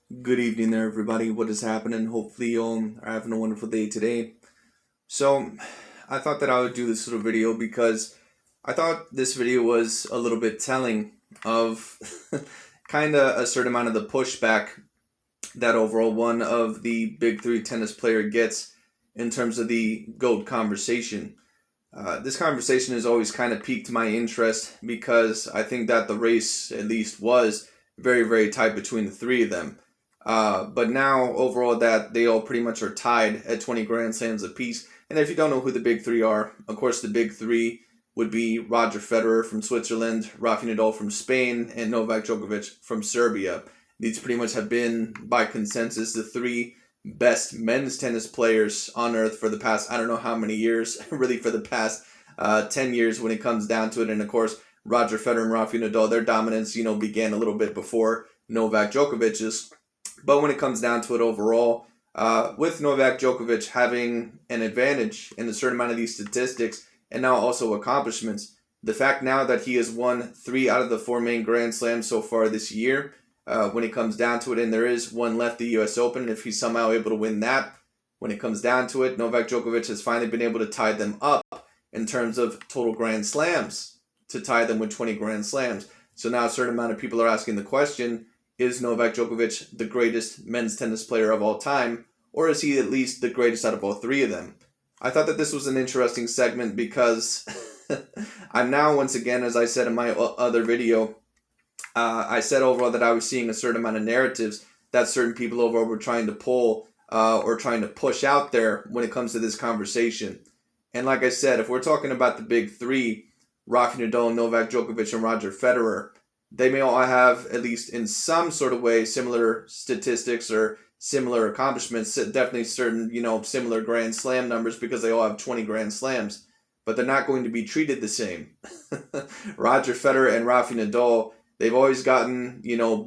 Good evening there, everybody. What is happening? Hopefully, you all are having a wonderful day today. So, I thought that I would do this little video because I thought this video was a little bit telling of kind of a certain amount of the pushback that overall one of the big three tennis player gets in terms of the GOAT conversation. This conversation has always kind of piqued my interest because I think that the race, at least, was very, very tight between the three of them. But now, overall, that they all pretty much are tied at 20 Grand Slams apiece. And if you don't know who the big three are, of course, the big three would be Roger Federer from Switzerland, Rafael Nadal from Spain, and Novak Djokovic from Serbia. These pretty much have been, by consensus, the three best men's tennis players on earth for the past, I don't know how many years, really for the past 10 years when it comes down to it. And of course, Roger Federer and Rafael Nadal, their dominance, began a little bit before Novak Djokovic's. But when it comes down to it overall, with Novak Djokovic having an advantage in a certain amount of these statistics and now also accomplishments, the fact now that he has won 3 out of the 4 main Grand Slams so far this year, when it comes down to it, and there is one left, the US Open, and if he's somehow able to win that, when it comes down to it, Novak Djokovic has finally been able to tie them up in terms of total Grand Slams, to tie them with 20 Grand Slams. So now a certain amount of people are asking the question, is Novak Djokovic the greatest men's tennis player of all time, or is he at least the greatest out of all three of them? I thought that this was an interesting segment because I'm now, once again, as I said in my other video, I said overall that I was seeing a certain amount of narratives that certain people overall were trying to pull or trying to push out there when it comes to this conversation. And like I said, if we're talking about the big three, Rafael Nadal, Novak Djokovic, and Roger Federer, they may all have, at least in some sort of way, similar statistics or similar accomplishments, definitely certain, similar Grand Slam numbers because they all have 20 Grand Slams, but they're not going to be treated the same. Roger Federer and Rafael Nadal, they've always gotten,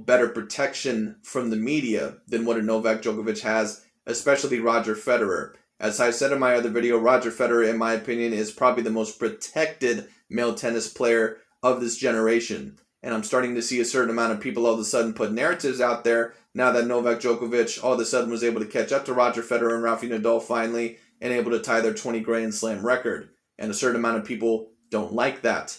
better protection from the media than what a Novak Djokovic has, especially Roger Federer. As I said in my other video, Roger Federer, in my opinion, is probably the most protected male tennis player of this generation. And I'm starting to see a certain amount of people all of a sudden put narratives out there now that Novak Djokovic all of a sudden was able to catch up to Roger Federer and Rafael Nadal finally and able to tie their 20 Grand Slam record. And a certain amount of people don't like that.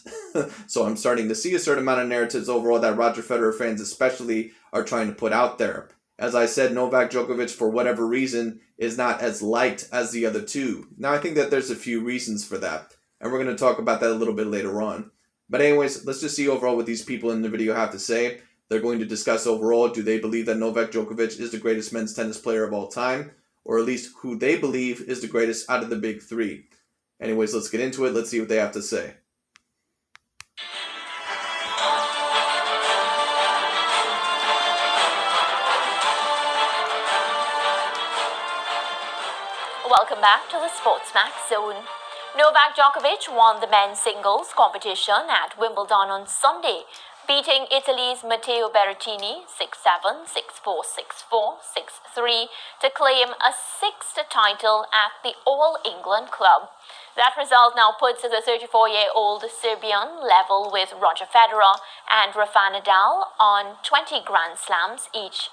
So I'm starting to see a certain amount of narratives overall that Roger Federer fans especially are trying to put out there. As I said, Novak Djokovic, for whatever reason, is not as liked as the other two. Now, I think that there's a few reasons for that. And we're going to talk about that a little bit later on. But anyways, let's just see overall what these people in the video have to say. They're going to discuss overall, do they believe that Novak Djokovic is the greatest men's tennis player of all time? Or at least who they believe is the greatest out of the big three. Anyways, let's get into it. Let's see what they have to say. Welcome back to the Sports Max Zone. Novak Djokovic won the men's singles competition at Wimbledon on Sunday, beating Italy's Matteo Berrettini 6-7, 6-4, 6-4, 6-3 to claim a 6th title at the All England Club. That result now puts the 34-year-old Serbian level with Roger Federer and Rafael Nadal on 20 Grand Slams each.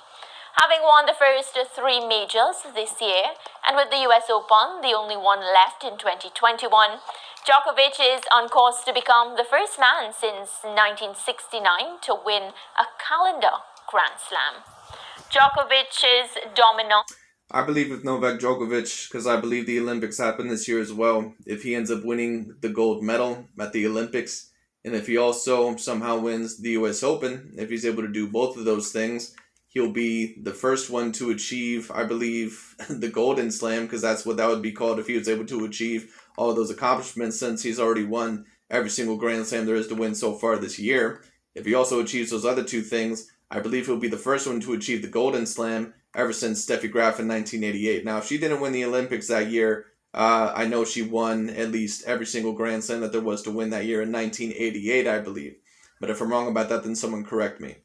Having won the first 3 majors this year, and with the US Open, the only one left in 2021, Djokovic is on course to become the first man since 1969 to win a calendar Grand Slam. Djokovic's dominant. I believe with Novak Djokovic, because I believe the Olympics happen this year as well, if he ends up winning the gold medal at the Olympics, and if he also somehow wins the US Open, if he's able to do both of those things, he'll be the first one to achieve, I believe, the Golden Slam, because that's what that would be called if he was able to achieve all of those accomplishments since he's already won every single Grand Slam there is to win so far this year. If he also achieves those other two things, I believe he'll be the first one to achieve the Golden Slam ever since Steffi Graf in 1988. Now, if she didn't win the Olympics that year, I know she won at least every single Grand Slam that there was to win that year in 1988, I believe. But if I'm wrong about that, then someone correct me.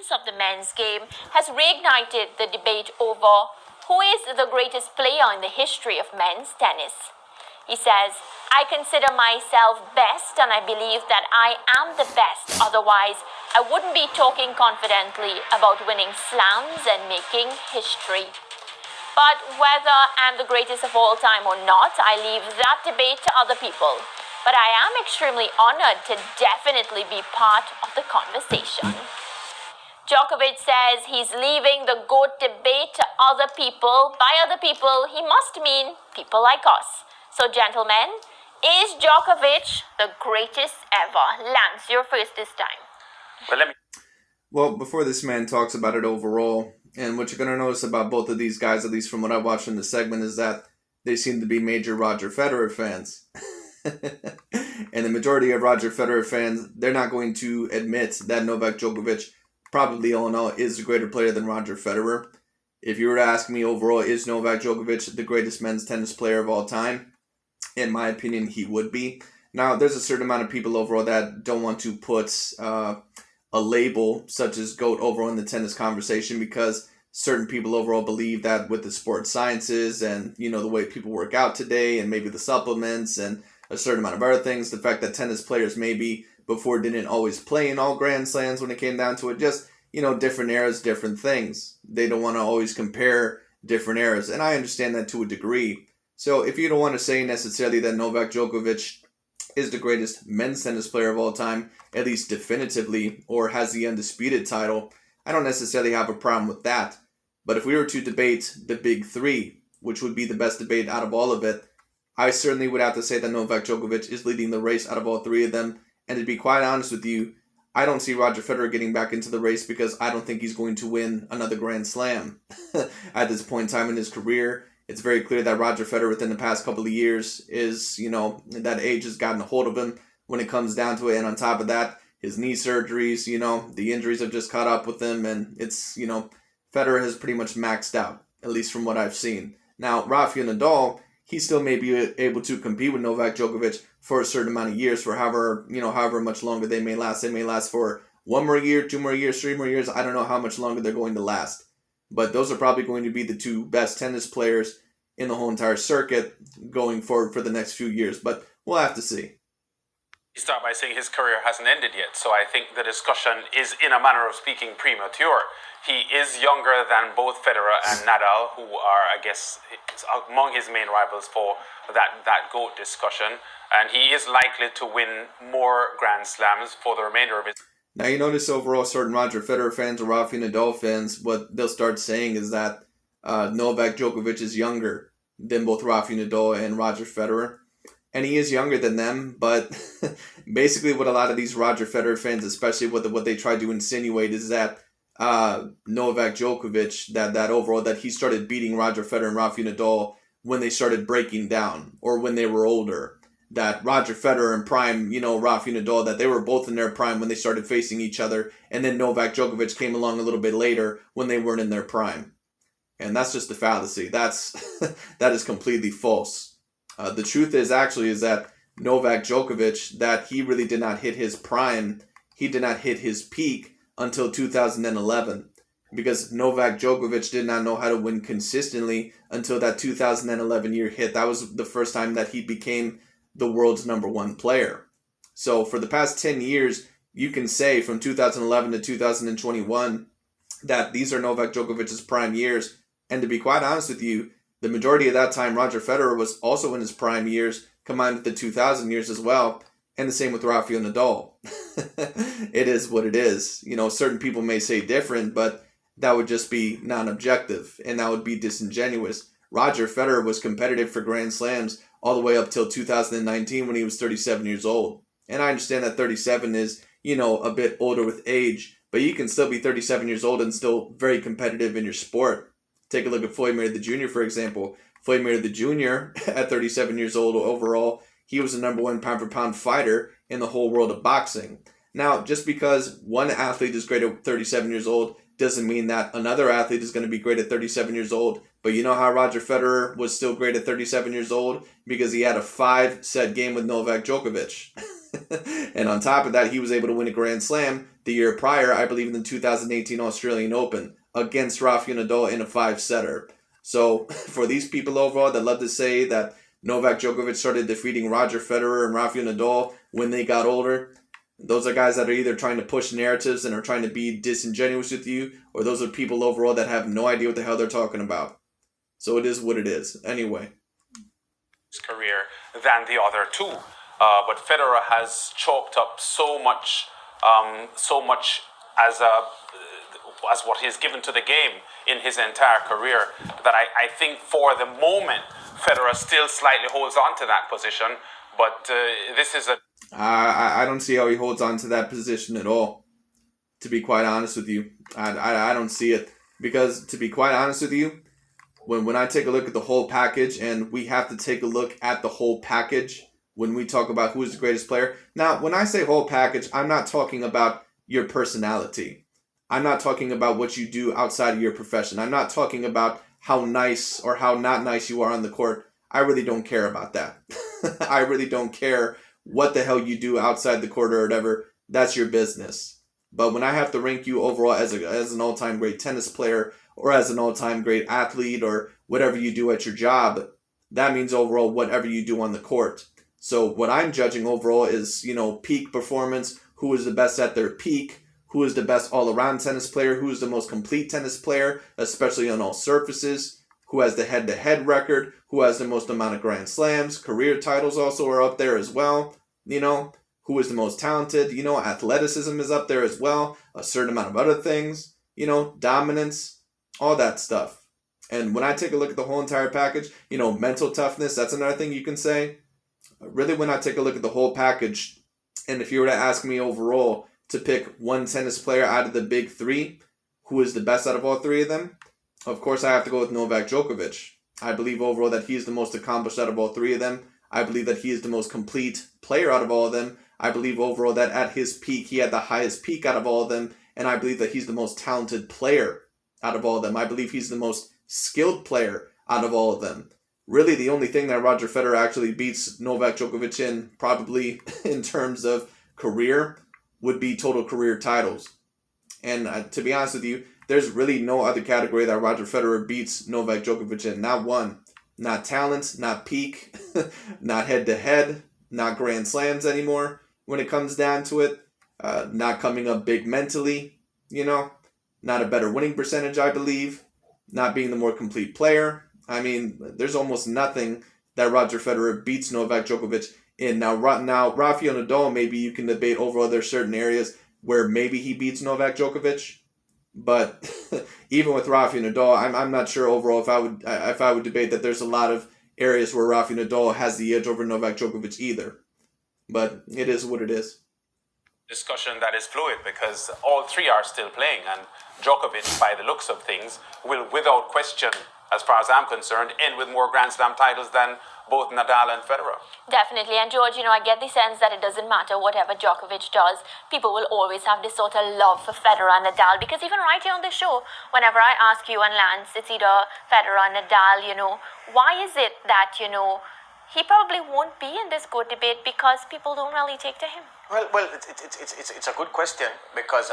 Of the men's game has reignited the debate over who is the greatest player in the history of men's tennis. He says, I consider myself best and I believe that I am the best. Otherwise, I wouldn't be talking confidently about winning slams and making history. But whether I'm the greatest of all time or not, I leave that debate to other people. But I am extremely honored to definitely be part of the conversation. Djokovic says he's leaving the GOAT debate to other people. By other people, he must mean people like us. So, gentlemen, is Djokovic the greatest ever? Lance, you're first this time. Well, before this man talks about it overall, and what you're going to notice about both of these guys, at least from what I watched in the segment, is that they seem to be major Roger Federer fans. And the majority of Roger Federer fans, they're not going to admit that Novak Djokovic, probably all in all, is a greater player than Roger Federer. If you were to ask me overall, is Novak Djokovic the greatest men's tennis player of all time? In my opinion, he would be. Now, there's a certain amount of people overall that don't want to put a label such as GOAT overall in the tennis conversation, because certain people overall believe that with the sports sciences and, you know, the way people work out today and maybe the supplements and a certain amount of other things, the fact that tennis players maybe before didn't always play in all Grand Slams when it came down to it, just, you know, different eras, different things. They don't want to always compare different eras, and I understand that to a degree. So if you don't want to say necessarily that Novak Djokovic is the greatest men's tennis player of all time, at least definitively, or has the undisputed title, I don't necessarily have a problem with that. But if we were to debate the big three, which would be the best debate out of all of it, I certainly would have to say that Novak Djokovic is leading the race out of all three of them. And to be quite honest with you, I don't see Roger Federer getting back into the race because I don't think he's going to win another Grand Slam at this point in time in his career. It's very clear that Roger Federer within the past couple of years is, you know, that age has gotten a hold of him when it comes down to it. And on top of that, his knee surgeries, you know, the injuries have just caught up with him. And it's, you know, Federer has pretty much maxed out, at least from what I've seen. Now, Rafael Nadal, he still may be able to compete with Novak Djokovic for a certain amount of years, for however much longer they may last. They may last for 1 more year, 2 more years, 3 more years. I don't know how much longer they're going to last. But those are probably going to be the two best tennis players in the whole entire circuit going forward for the next few years. But we'll have to see. Start by saying his career hasn't ended yet, so I think the discussion is, in a manner of speaking, premature. He is younger than both Federer and Nadal, who are, I guess, among his main rivals for that GOAT discussion, and he is likely to win more Grand Slams for the remainder of his. Now, you notice overall certain Roger Federer fans or Rafael Nadal fans, what they'll start saying is that Novak Djokovic is younger than both Rafael Nadal and Roger Federer. And he is younger than them, but basically what a lot of these Roger Federer fans, especially what they try to insinuate, is that Novak Djokovic, that overall, that he started beating Roger Federer and Rafael Nadal when they started breaking down or when they were older. That Roger Federer and prime, you know, Rafael Nadal, that they were both in their prime when they started facing each other, and then Novak Djokovic came along a little bit later when they weren't in their prime. And that's just a fallacy. That is completely false. The truth is that Novak Djokovic, that he really did not hit his prime, he did not hit his peak until 2011. Because Novak Djokovic did not know how to win consistently until that 2011 year hit. That was the first time that he became the world's number one player. So for the past 10 years, you can say from 2011 to 2021 that these are Novak Djokovic's prime years. And to be quite honest with you, the majority of that time, Roger Federer was also in his prime years, combined with the 2000 years as well. And the same with Rafael Nadal. It is what it is. You know, certain people may say different, but that would just be non-objective, and that would be disingenuous. Roger Federer was competitive for Grand Slams all the way up till 2019 when he was 37 years old. And I understand that 37 is, you know, a bit older with age, but you can still be 37 years old and still very competitive in your sport. Take a look at Floyd Mayweather Jr., for example. Floyd Mayweather Jr., at 37 years old overall, he was the number one pound-for-pound fighter in the whole world of boxing. Now, just because one athlete is great at 37 years old doesn't mean that another athlete is going to be great at 37 years old. But you know how Roger Federer was still great at 37 years old? Because he had a 5-set game with Novak Djokovic. And on top of that, he was able to win a Grand Slam the year prior, I believe in the 2018 Australian Open, against Rafael Nadal in a 5-setter. So for these people overall that love to say that Novak Djokovic started defeating Roger Federer and Rafael Nadal when they got older. Those are guys that are either trying to push narratives and are trying to be disingenuous with you, or those are people overall that have no idea what the hell they're talking about. So it is what it is. Anyway. His career than the other two. But Federer has chalked up so much as what he's given to the game in his entire career that I think for the moment Federer still slightly holds on to that position. But this is a... I don't see how he holds on to that position at all, to be quite honest with you. I don't see it. Because, to be quite honest with you, when I take a look at the whole package, and we have to take a look at the whole package when we talk about who is the greatest player. Now, when I say whole package, I'm not talking about your personality. I'm not talking about what you do outside of your profession. I'm not talking about how nice or how not nice you are on the court. I really don't care about that. I really don't care what the hell you do outside the court or whatever. That's your business. But when I have to rank you overall as an all-time great tennis player or as an all-time great athlete or whatever you do at your job, that means overall whatever you do on the court. So what I'm judging overall is, peak performance, who is the best at their peak, who is the best all-around tennis player, who is the most complete tennis player, especially on all surfaces, who has the head-to-head record, who has the most amount of Grand Slams, career titles also are up there as well, who is the most talented, athleticism is up there as well, a certain amount of other things, dominance, all that stuff. And when I take a look at the whole entire package, mental toughness, that's another thing you can say. Really, when I take a look at the whole package, and if you were to ask me overall to pick one tennis player out of the big three, who is the best out of all three of them, of course I have to go with Novak Djokovic. I believe overall that he is the most accomplished out of all three of them. I believe that he is the most complete player out of all of them. I believe overall that at his peak, he had the highest peak out of all of them. And I believe that he's the most talented player out of all of them. I believe he's the most skilled player out of all of them. Really, the only thing that Roger Federer actually beats Novak Djokovic in, probably in terms of career, would be total career titles. And to be honest with you, there's really no other category that Roger Federer beats Novak Djokovic in. Not one. Not talent, not peak, not head-to-head, not Grand Slams anymore when it comes down to it. Not coming up big mentally, not a better winning percentage, I believe. Not being the more complete player. I mean, there's almost nothing that Roger Federer beats Novak Djokovic in. Now Rafael Nadal, maybe you can debate overall there's certain areas where maybe he beats Novak Djokovic. But even with Rafael Nadal, I'm not sure overall if I would debate that there's a lot of areas where Rafael Nadal has the edge over Novak Djokovic either. But it is what it is. Discussion that is fluid because all three are still playing, and Djokovic, by the looks of things, will without question, as far as I'm concerned, end with more Grand Slam titles than both Nadal and Federer. Definitely. And George, I get the sense that it doesn't matter whatever Djokovic does. People will always have this sort of love for Federer and Nadal, because even right here on the show, whenever I ask you and Lance, it's either Federer and Nadal, why is it that, he probably won't be in this GOAT debate because people don't really take to him? Well, it's a good question because...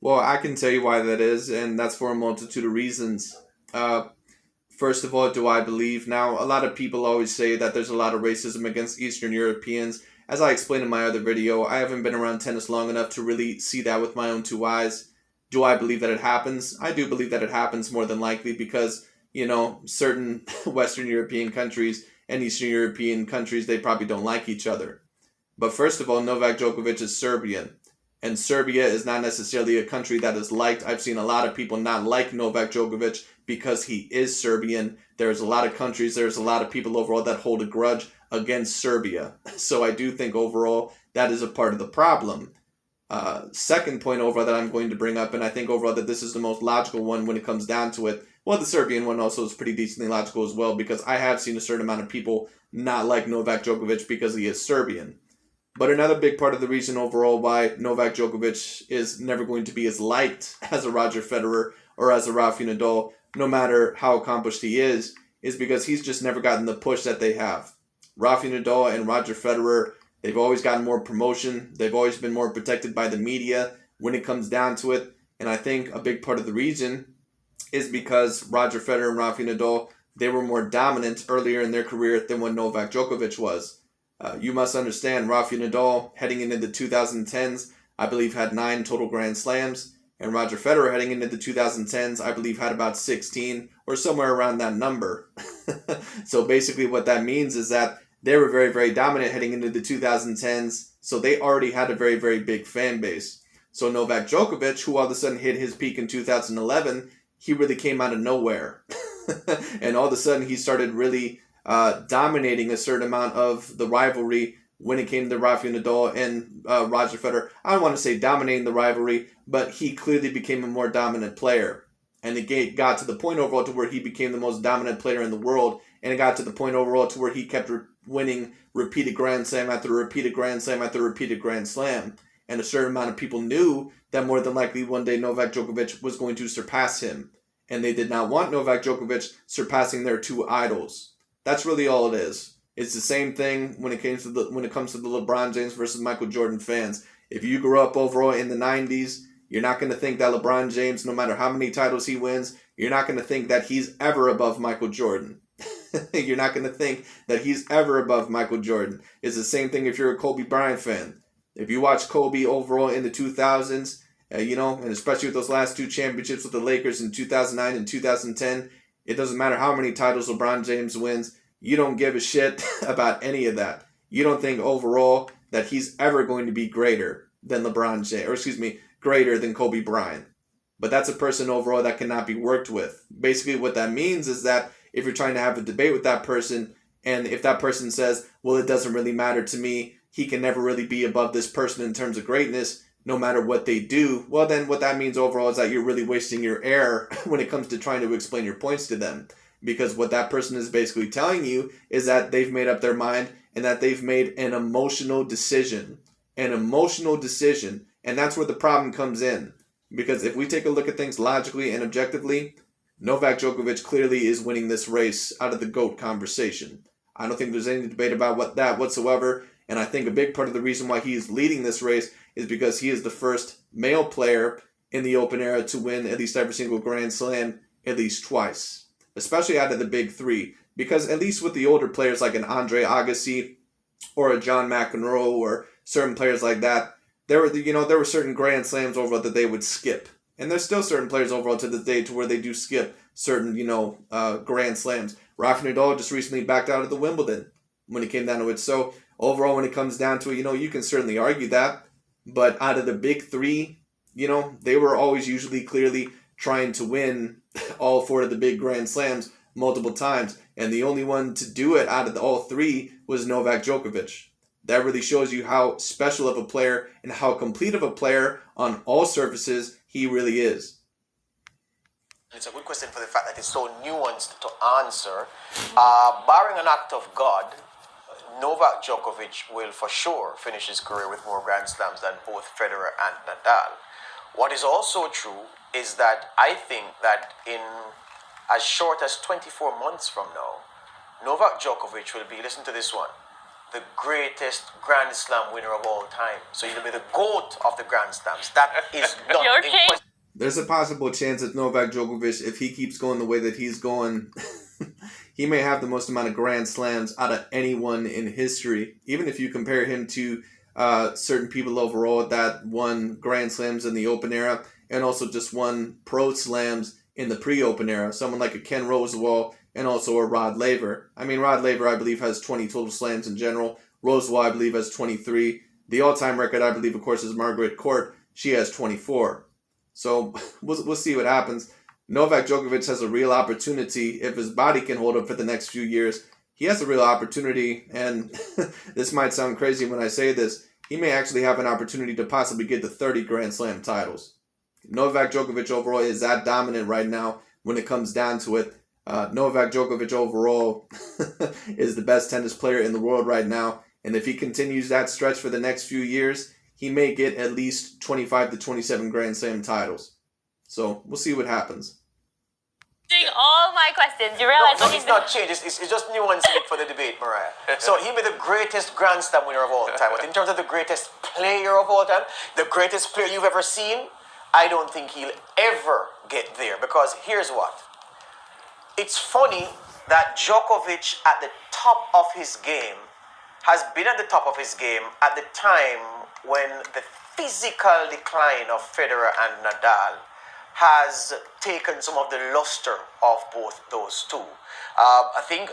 Well, I can tell you why that is, and that's for a multitude of reasons. First of all, do I believe? Now, a lot of people always say that there's a lot of racism against Eastern Europeans. As I explained in my other video, I haven't been around tennis long enough to really see that with my own two eyes. Do I believe that it happens? I do believe that it happens more than likely because, certain Western European countries and Eastern European countries, they probably don't like each other. But first of all, Novak Djokovic is Serbian. And Serbia is not necessarily a country that is liked. I've seen a lot of people not like Novak Djokovic because he is Serbian. There's a lot of countries, there's a lot of people overall that hold a grudge against Serbia. So I do think overall that is a part of the problem. Second point overall that I'm going to bring up, and I think overall that this is the most logical one when it comes down to it. Well, the Serbian one also is pretty decently logical as well, because I have seen a certain amount of people not like Novak Djokovic because he is Serbian. But another big part of the reason overall why Novak Djokovic is never going to be as liked as a Roger Federer or as a Rafael Nadal, no matter how accomplished he is because he's just never gotten the push that they have. Rafael Nadal and Roger Federer, they've always gotten more promotion. They've always been more protected by the media when it comes down to it. And I think a big part of the reason is because Roger Federer and Rafael Nadal, they were more dominant earlier in their career than what Novak Djokovic was. You must understand, Rafael Nadal, heading into the 2010s, I believe had 9 total Grand Slams, and Roger Federer, heading into the 2010s, I believe had about 16, or somewhere around that number. So basically what that means is that they were very, very dominant heading into the 2010s, so they already had a very, very big fan base. So Novak Djokovic, who all of a sudden hit his peak in 2011, he really came out of nowhere. And all of a sudden he started really dominating a certain amount of the rivalry when it came to Rafael Nadal and Roger Federer. I don't want to say dominating the rivalry, but he clearly became a more dominant player. And it got to the point overall to where he became the most dominant player in the world. And it got to the point overall to where he kept winning repeated Grand Slam after repeated Grand Slam after repeated Grand Slam. And a certain amount of people knew that more than likely one day Novak Djokovic was going to surpass him. And they did not want Novak Djokovic surpassing their 2 idols. That's really all it is. It's the same thing when it comes to the LeBron James versus Michael Jordan fans. If you grew up overall in the 90s, you're not going to think that LeBron James, no matter how many titles he wins, you're not going to think that he's ever above Michael Jordan. You're not going to think that he's ever above Michael Jordan. It's the same thing if you're a Kobe Bryant fan. If you watch Kobe overall in the 2000s, and especially with those last 2 championships with the Lakers in 2009 and 2010, it doesn't matter how many titles LeBron James wins. You don't give a shit about any of that. You don't think overall that he's ever going to be greater than LeBron James, greater than Kobe Bryant. But that's a person overall that cannot be worked with. Basically what that means is that if you're trying to have a debate with that person, and if that person says, well, it doesn't really matter to me, he can never really be above this person in terms of greatness, no matter what they do, well then what that means overall is that you're really wasting your air when it comes to trying to explain your points to them. Because what that person is basically telling you is that they've made up their mind and that they've made an emotional decision. An emotional decision. And that's where the problem comes in. Because if we take a look at things logically and objectively, Novak Djokovic clearly is winning this race out of the GOAT conversation. I don't think there's any debate about that whatsoever. And I think a big part of the reason why he is leading this race is because he is the first male player in the Open era to win at least every single Grand Slam at least twice. Especially out of the big 3. Because at least with the older players like an Andre Agassi or a John McEnroe or certain players like that, there were certain Grand Slams overall that they would skip. And there's still certain players overall to this day to where they do skip certain, Grand Slams. Rafael Nadal just recently backed out of the Wimbledon when it came down to it. So overall, when it comes down to it, you can certainly argue that. But out of the big 3, they were always usually clearly trying to win all 4 of the big Grand Slams multiple times. And the only one to do it out of all 3 was Novak Djokovic. That really shows you how special of a player and how complete of a player on all surfaces he really is. It's a good question for the fact that it's so nuanced to answer. Barring an act of God, Novak Djokovic will for sure finish his career with more Grand Slams than both Federer and Nadal. What is also true is that I think that in as short as 24 months from now, Novak Djokovic will be, listen to this one, the greatest Grand Slam winner of all time. So he'll be the GOAT of the Grand Slams. That is not in question. There's a possible chance that Novak Djokovic, if he keeps going the way that he's going, he may have the most amount of Grand Slams out of anyone in history. Even if you compare him to certain people overall that won Grand Slams in the Open era and also just won Pro Slams in the pre-Open era. Someone like a Ken Rosewall and also a Rod Laver. I mean, Rod Laver, I believe, has 20 total slams in general. Rosewall, I believe, has 23. The all-time record, I believe, of course, is Margaret Court. She has 24. So we'll see what happens. Novak Djokovic has a real opportunity. If his body can hold up for the next few years, he has a real opportunity. And this might sound crazy when I say this. He may actually have an opportunity to possibly get to 30 Grand Slam titles. Novak Djokovic overall is that dominant right now when it comes down to it. Novak Djokovic overall is the best tennis player in the world right now. And if he continues that stretch for the next few years, he may get at least 25 to 27 Grand Slam titles. So we'll see what happens. All my questions. You realize No, it's not changed. It's just nuancing it for the debate, Mariah. So he'll be the greatest Grand Slam winner of all time. But in terms of the greatest player of all time, the greatest player you've ever seen, I don't think he'll ever get there. Because here's what. It's funny that Djokovic at the top of his game has been at the top of his game at the time when the physical decline of Federer and Nadal has taken some of the luster of both those two. I think.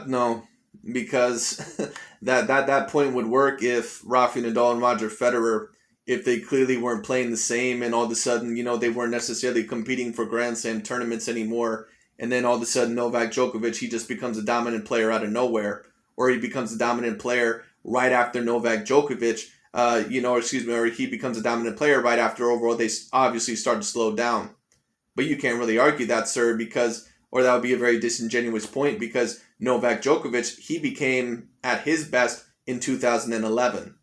No, because that point would work if Rafael Nadal and Roger Federer, if they clearly weren't playing the same, and all of a sudden, they weren't necessarily competing for Grand Slam tournaments anymore, and then all of a sudden Novak Djokovic, he just becomes a dominant player out of nowhere, or he becomes a dominant player right after Novak Djokovic, or he becomes a dominant player right after overall they obviously start to slow down. But you can't really argue that, sir, or that would be a very disingenuous point, because Novak Djokovic, he became at his best in 2011.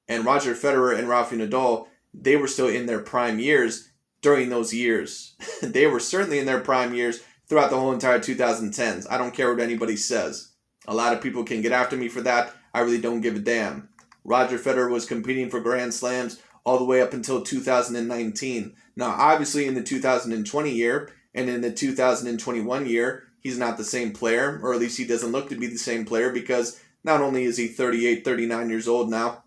And Roger Federer and Rafael Nadal, they were still in their prime years during those years. They were certainly in their prime years throughout the whole entire 2010s. I don't care what anybody says. A lot of people can get after me for that. I really don't give a damn. Roger Federer was competing for Grand Slams all the way up until 2019. Now, obviously, in the 2020 year and in the 2021 year, he's not the same player, or at least he doesn't look to be the same player, because not only is he 38, 39 years old now,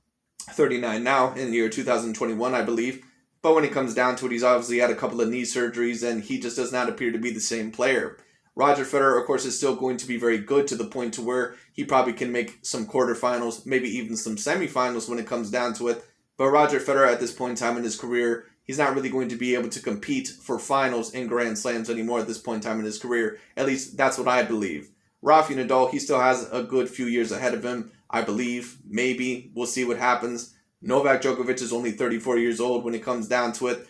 39 now in the year 2021, I believe, but when it comes down to it, he's obviously had a couple of knee surgeries, and he just does not appear to be the same player. Roger Federer, of course, is still going to be very good to the point to where he probably can make some quarterfinals, maybe even some semifinals when it comes down to it. But Roger Federer, at this point in time in his career, he's not really going to be able to compete for finals in Grand Slams anymore at this point in time in his career. At least that's what I believe. Rafael Nadal, he still has a good few years ahead of him, I believe. Maybe. We'll see what happens. Novak Djokovic is only 34 years old when it comes down to it,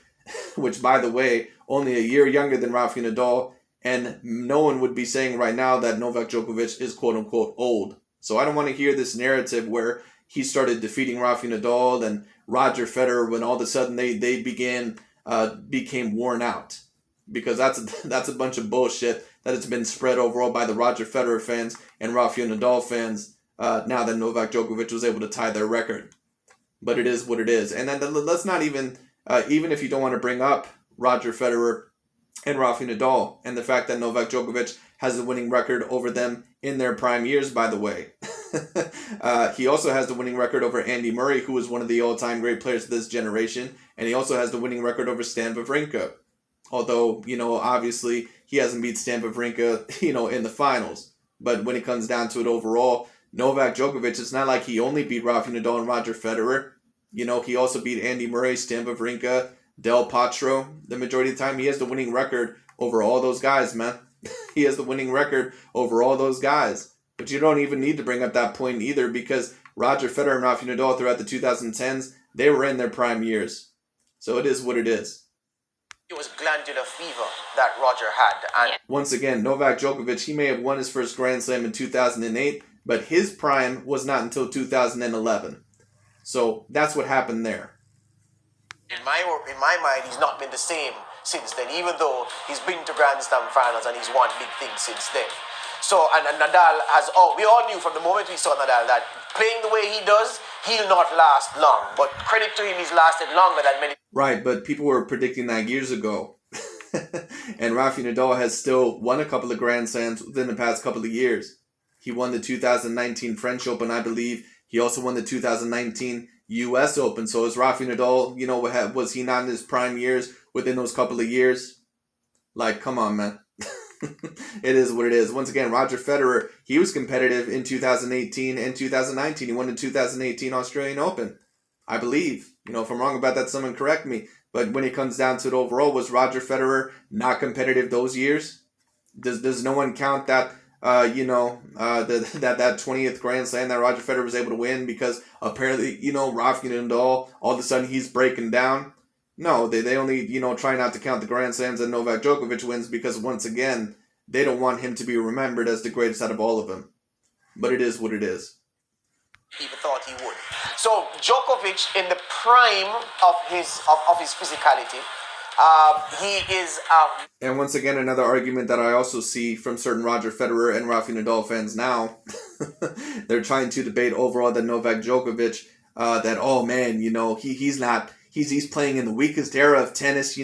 which, by the way, only a year younger than Rafael Nadal. And no one would be saying right now that Novak Djokovic is quote-unquote old. So I don't want to hear this narrative where he started defeating Rafael Nadal and Roger Federer when all of a sudden they became worn out. Because that's a bunch of bullshit that has been spread overall by the Roger Federer fans and Rafael Nadal fans now that Novak Djokovic was able to tie their record. But it is what it is. And then let's not even if you don't want to bring up Roger Federer and Rafael Nadal, and the fact that Novak Djokovic has the winning record over them in their prime years, by the way. He also has the winning record over Andy Murray, who is one of the all-time great players of this generation, and he also has the winning record over Stan Wawrinka. Although, obviously, he hasn't beat Stan Wawrinka, in the finals. But when it comes down to it overall, Novak Djokovic, it's not like he only beat Rafael Nadal and Roger Federer. He also beat Andy Murray, Stan Wawrinka, Del Potro. The majority of the time, he has the winning record over all those guys, man. He has the winning record over all those guys. But you don't even need to bring up that point either, because Roger Federer and Rafael Nadal throughout the 2010s, they were in their prime years. So it is what it is. It was glandular fever that Roger had. And once again, Novak Djokovic, he may have won his first Grand Slam in 2008, but his prime was not until 2011. So that's what happened there. In my mind, he's not been the same since then, even though he's been to Grand Slam finals and he's won big things since then. So, and Nadal we all knew from the moment we saw Nadal that playing the way he does, he'll not last long. But credit to him, he's lasted longer than many. Right, but people were predicting that years ago. And Rafael Nadal has still won a couple of Grand Slams within the past couple of years. He won the 2019 French Open, I believe. He also won the 2019 U.S. Open. So is Rafael Nadal, was he not in his prime years within those couple of years? Like, come on, man. It is what it is. Once again, Roger Federer, he was competitive in 2018 and 2019. He won the 2018 Australian Open, I believe. If I'm wrong about that, someone correct me. But when it comes down to it overall, was Roger Federer not competitive those years? Does no one count that that 20th Grand Slam that Roger Federer was able to win because apparently, Rafael Nadal, all of a sudden he's breaking down? No, they only, try not to count the Grand Slams that Novak Djokovic wins because, once again, they don't want him to be remembered as the greatest out of all of them. But it is what it is. People thought he would. So Djokovic, in the prime of his physicality, he is. And once again, another argument that I also see from certain Roger Federer and Rafael Nadal fans now, they're trying to debate overall that Novak Djokovic, he's not. He's playing in the weakest era of tennis,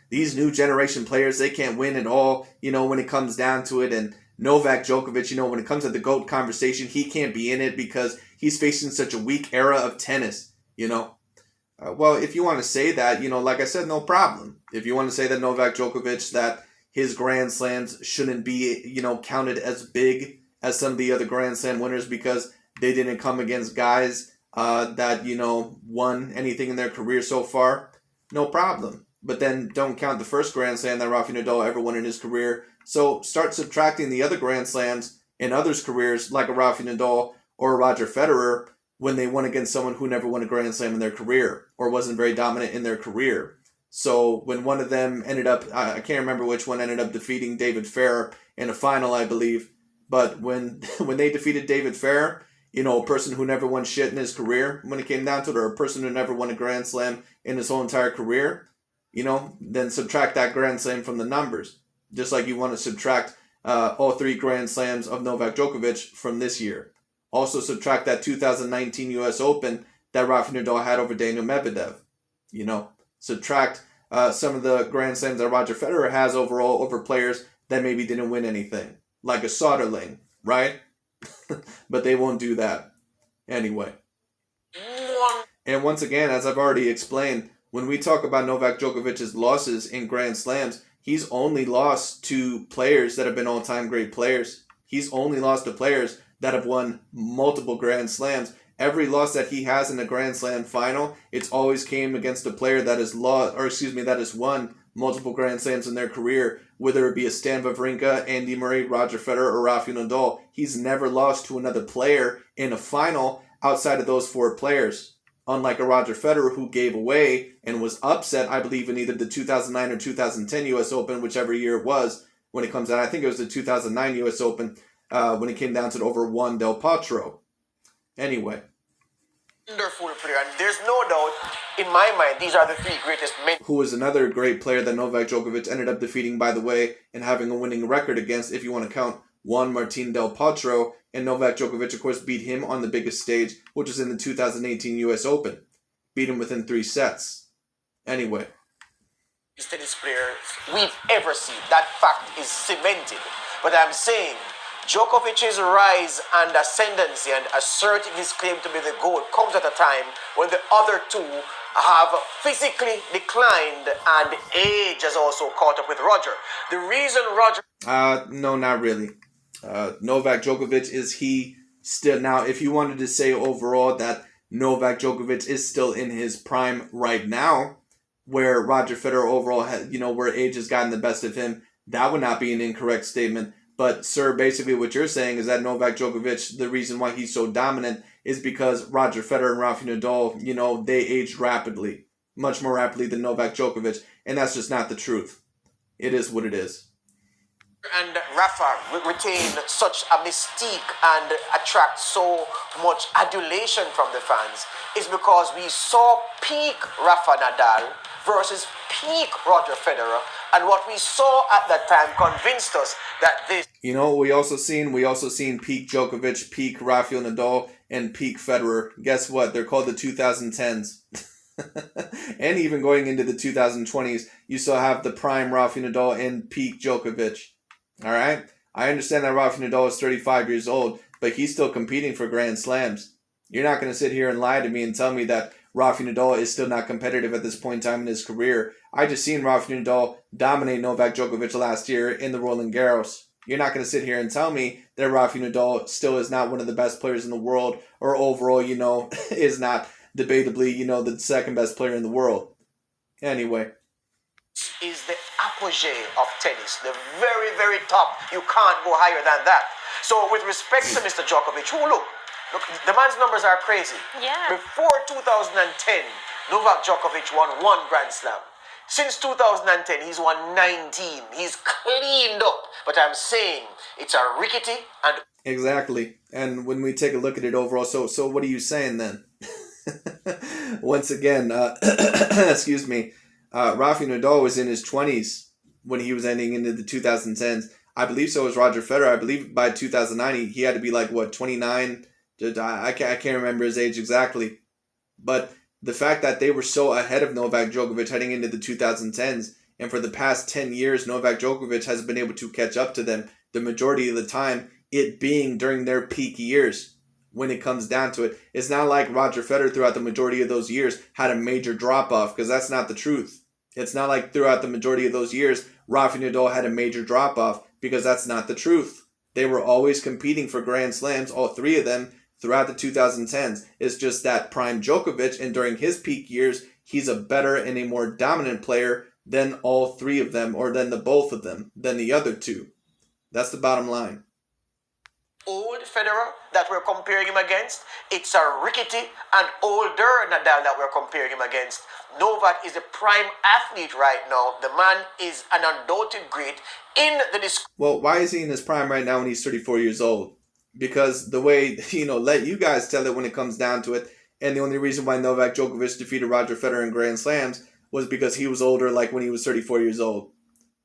These new generation players, they can't win at all, when it comes down to it. And Novak Djokovic, when it comes to the GOAT conversation, he can't be in it because he's facing such a weak era of tennis, Well, if you want to say that, like I said, no problem. If you want to say that Novak Djokovic, that his Grand Slams shouldn't be, counted as big as some of the other Grand Slam winners because they didn't come against guys that, won anything in their career so far, no problem. But then don't count the first Grand Slam that Rafael Nadal ever won in his career. So start subtracting the other Grand Slams in others' careers, like a Rafael Nadal or a Roger Federer, when they won against someone who never won a Grand Slam in their career or wasn't very dominant in their career. So when one of them ended up, I can't remember which one ended up defeating David Ferrer in a final, I believe. But when they defeated David Ferrer, a person who never won shit in his career, when it came down to it, or a person who never won a Grand Slam in his whole entire career, then subtract that Grand Slam from the numbers. Just like you want to subtract all 3 Grand Slams of Novak Djokovic from this year. Also subtract that 2019 U.S. Open that Rafael Nadal had over Daniel Medvedev. Subtract some of the Grand Slams that Roger Federer has overall over players that maybe didn't win anything. Like a Soderling, right? But they won't do that. Anyway. And once again, as I've already explained, when we talk about Novak Djokovic's losses in Grand Slams, he's only lost to players that have been all-time great players. He's only lost to players that have won multiple Grand Slams. Every loss that he has in a Grand Slam final, it's always came against a player that has that has won multiple Grand Slams in their career, whether it be a Stan Wawrinka, Andy Murray, Roger Federer, or Rafael Nadal. He's never lost to another player in a final outside of those 4 players. Unlike a Roger Federer who gave away and was upset, I believe, in either the 2009 or 2010 U.S. Open, whichever year it was, when it comes out. I think it was the 2009 U.S. Open when it came down to it over Juan Del Potro. Anyway. Wonderful player, and there's no doubt in my mind these are the 3 greatest men. Who was another great player that Novak Djokovic ended up defeating, by the way, and having a winning record against, if you want to count Juan Martín Del Potro. And Novak Djokovic, of course, beat him on the biggest stage, which was in the 2018 U.S. Open. Beat him within 3 sets. Anyway. Tennis players we've ever seen. That fact is cemented. But I'm saying Djokovic's rise and ascendancy and asserting his claim to be the GOAT comes at a time when the other 2 have physically declined and age has also caught up with Roger. The reason Roger... No, not really. Novak Djokovic, is he still... Now, if you wanted to say overall that Novak Djokovic is still in his prime right now, where Roger Federer overall, where age has gotten the best of him, that would not be an incorrect statement. But, sir, basically what you're saying is that Novak Djokovic, the reason why he's so dominant is because Roger Federer and Rafael Nadal, they aged rapidly. Much more rapidly than Novak Djokovic. And that's just not the truth. It is what it is. And Rafa retain such a mystique and attract so much adulation from the fans is because we saw peak Rafa Nadal versus peak Roger Federer, and what we saw at that time convinced us that this... we also seen peak Djokovic, peak Rafael Nadal, and peak Federer. Guess what? They're called the 2010s. And even going into the 2020s, you still have the prime Rafael Nadal and peak Djokovic. All right? I understand that Rafael Nadal is 35 years old, but he's still competing for Grand Slams. You're not going to sit here and lie to me and tell me that Rafael Nadal is still not competitive at this point in time in his career. I just seen Rafael Nadal dominate Novak Djokovic last year in the Roland Garros. You're not going to sit here and tell me that Rafael Nadal still is not one of the best players in the world, or overall, is not debatably, the second best player in the world. Anyway. Is the apogee of tennis, the very, very top. You can't go higher than that. So with respect to Mr. Djokovic, look, the man's numbers are crazy. Yeah. Before 2010, Novak Djokovic won 1 Grand Slam. Since 2010, he's won 19. He's cleaned up. But I'm saying it's a rickety and... Exactly. And when we take a look at it overall, so what are you saying then? Once again, excuse me, Rafael Nadal was in his 20s when he was ending into the 2010s. I believe so was Roger Federer. I believe by 2009 he had to be 29. I can't remember his age exactly. But the fact that they were so ahead of Novak Djokovic heading into the 2010s, and for the past 10 years, Novak Djokovic has been able to catch up to them The majority of the time, it being during their peak years when it comes down to it. It's not like Roger Federer throughout the majority of those years had a major drop-off, because that's not the truth. It's not like throughout the majority of those years, Rafael Nadal had a major drop-off, because that's not the truth. They were always competing for Grand Slams, all three of them, throughout the 2010s. It's just that prime Djokovic, and during his peak years, he's a better and a more dominant player than all three of them, or than the both of them, than the other two. That's the bottom line. Old Federer that we're comparing him against, it's a rickety and older Nadal that we're comparing him against. Novak is a prime athlete right now. The man is an undoubted great in the Well, why is he in his prime right now when he's 34 years old? Because the way, let you guys tell it when it comes down to it. And the only reason why Novak Djokovic defeated Roger Federer in Grand Slams was because he was older, like when he was 34 years old.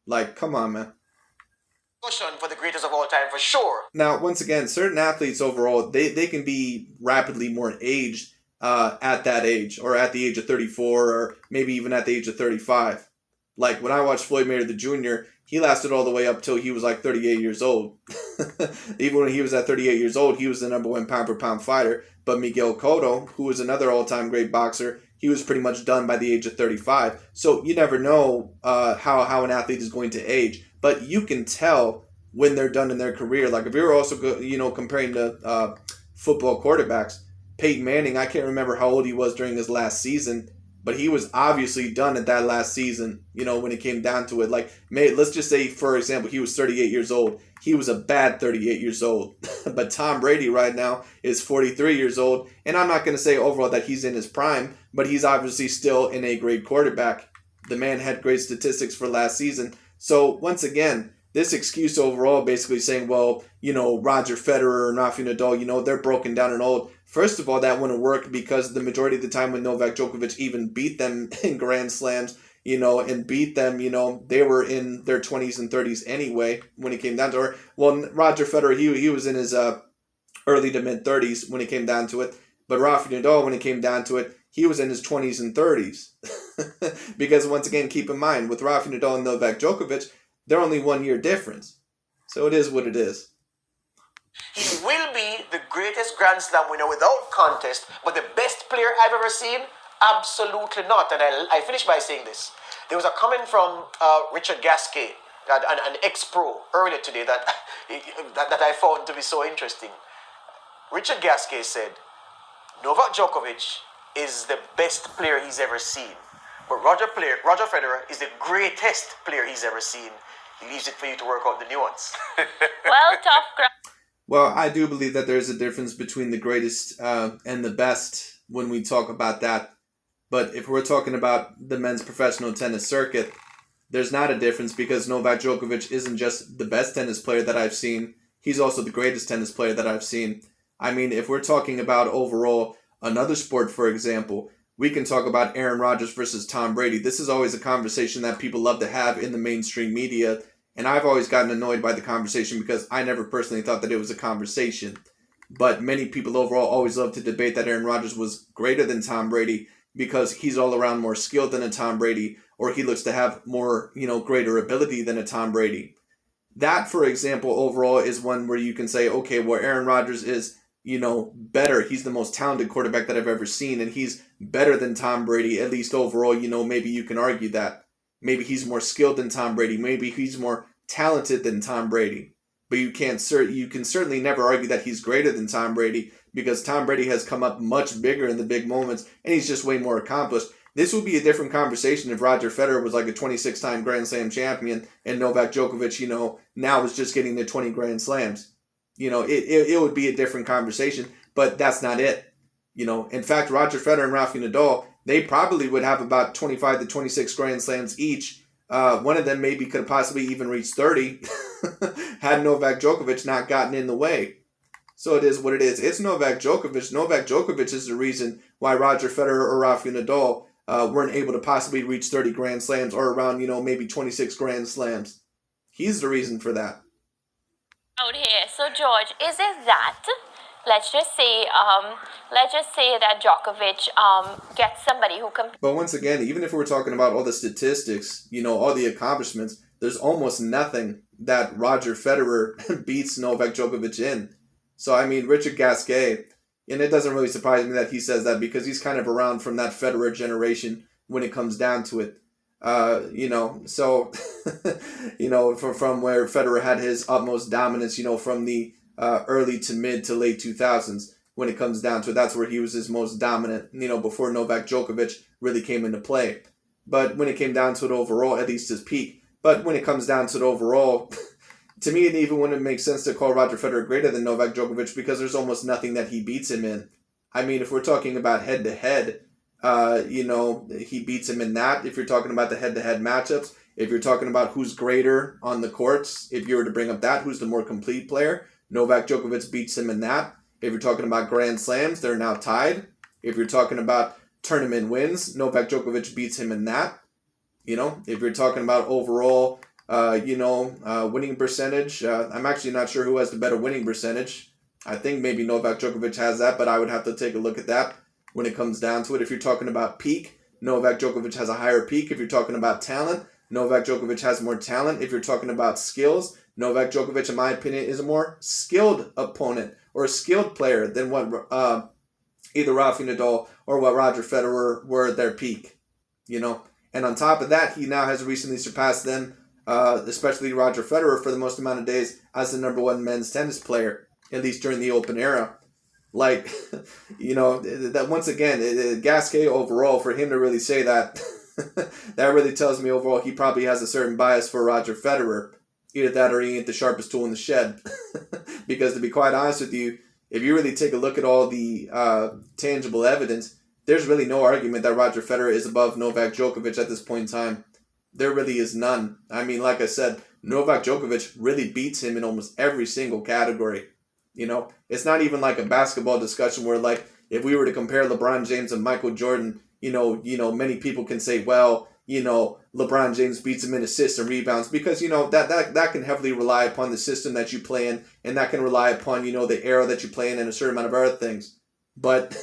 Like, come on, man. For the greatest of all time, for sure. Now, once again, certain athletes overall, they can be rapidly more aged at that age, or at the age of 34, or maybe even at the age of 35. Like, when I watched Floyd Mayweather Jr., he lasted all the way up till he was like 38 years old. Even when he was at 38 years old, he was the number one pound-for-pound fighter. But Miguel Cotto, who was another all-time great boxer, he was pretty much done by the age of 35. So you never know how an athlete is going to age. But you can tell when they're done in their career. Like if you're also comparing to football quarterbacks, Peyton Manning, I can't remember how old he was during his last season, but he was obviously done at that last season, when it came down to it. Like, let's just say, for example, he was 38 years old. He was a bad 38 years old. But Tom Brady right now is 43 years old. And I'm not going to say overall that he's in his prime, but he's obviously still in a great quarterback. The man had great statistics for last season. So, once again, this excuse overall basically saying, well, Roger Federer and Rafael Nadal, they're broken down and old. First of all, that wouldn't work because the majority of the time when Novak Djokovic even beat them in Grand Slams, and beat them, they were in their 20s and 30s anyway when it came down to it. Well, Roger Federer, he was in his early to mid-30s when it came down to it. But Rafael Nadal, when it came down to it, he was in his 20s and 30s. Because once again, keep in mind, with Rafael Nadal and Novak Djokovic, they're only 1 year difference. So it is what it is. He will be the greatest Grand Slam winner without contest, but the best player I've ever seen? Absolutely not. And I finish by saying this. There was a comment from Richard Gasquet, an ex-pro, earlier today that I found to be so interesting. Richard Gasquet said, Novak Djokovic is the best player he's ever seen, but Roger Federer is the greatest player he's ever seen. He leaves it for you to work out the nuance. Well, tough. Well, I do believe that there's a difference between the greatest and the best when we talk about that. But if we're talking about the men's professional tennis circuit, there's not a difference because Novak Djokovic isn't just the best tennis player that I've seen. He's also the greatest tennis player that I've seen. I mean, if we're talking about overall another sport, for example, we can talk about Aaron Rodgers versus Tom Brady. This is always a conversation that people love to have in the mainstream media. And I've always gotten annoyed by the conversation because I never personally thought that it was a conversation. But many people overall always love to debate that Aaron Rodgers was greater than Tom Brady because he's all around more skilled than a Tom Brady, or he looks to have more, greater ability than a Tom Brady. That, for example, overall is one where you can say, okay, well, Aaron Rodgers is, better. He's the most talented quarterback that I've ever seen, and he's better than Tom Brady, at least overall, maybe you can argue that. Maybe he's more skilled than Tom Brady. Maybe he's more talented than Tom Brady. But you can certainly never argue that he's greater than Tom Brady because Tom Brady has come up much bigger in the big moments and he's just way more accomplished. This would be a different conversation if Roger Federer was like a 26-time Grand Slam champion and Novak Djokovic, now is just getting the 20 Grand Slams. It would be a different conversation, but that's not it. In fact, Roger Federer and Rafael Nadal, they probably would have about 25 to 26 Grand Slams each. One of them maybe could have possibly even reached 30 had Novak Djokovic not gotten in the way. So it is what it is. It's Novak Djokovic. Novak Djokovic is the reason why Roger Federer or Rafael Nadal weren't able to possibly reach 30 Grand Slams or around, maybe 26 Grand Slams. He's the reason for that. Out here. So, George, is it that? Let's just say that Djokovic gets somebody who can. But once again, even if we're talking about all the statistics, all the accomplishments, there's almost nothing that Roger Federer beats Novak Djokovic in. So, I mean, Richard Gasquet, and it doesn't really surprise me that he says that because he's kind of around from that Federer generation when it comes down to it. So, from where Federer had his utmost dominance, from the early to mid to late 2000s, when it comes down to it, that's where he was his most dominant, before Novak Djokovic really came into play. But when it came down to it overall, at least his peak. But when it comes down to it overall, to me, it even wouldn't make sense to call Roger Federer greater than Novak Djokovic because there's almost nothing that he beats him in. I mean, if we're talking about head-to-head, he beats him in that. If you're talking about the head-to-head matchups, if you're talking about who's greater on the courts, if you were to bring up that, who's the more complete player, Novak Djokovic beats him in that. If you're talking about Grand Slams, they're now tied. If you're talking about tournament wins, Novak Djokovic beats him in that. If you're talking about overall, winning percentage, I'm actually not sure who has the better winning percentage. I think maybe Novak Djokovic has that, but I would have to take a look at that when it comes down to it. If you're talking about peak, Novak Djokovic has a higher peak. If you're talking about talent, Novak Djokovic has more talent. If you're talking about skills, Novak Djokovic, in my opinion, is a more skilled opponent or a skilled player than what either Rafael Nadal or what Roger Federer were at their peak. And on top of that, he now has recently surpassed them, especially Roger Federer, for the most amount of days as the number one men's tennis player, at least during the Open era. Like, that once again, Gasquet overall, for him to really say that, that really tells me overall he probably has a certain bias for Roger Federer. Either that or he ain't the sharpest tool in the shed. Because to be quite honest with you, if you really take a look at all the tangible evidence, there's really no argument that Roger Federer is above Novak Djokovic at this point in time. There really is none. I mean, like I said, Novak Djokovic really beats him in almost every single category. It's not even like a basketball discussion where, like, if we were to compare LeBron James and Michael Jordan, many people can say, well, LeBron James beats him in assists and rebounds because, that can heavily rely upon the system that you play in, and that can rely upon, the era that you play in and a certain amount of other things. But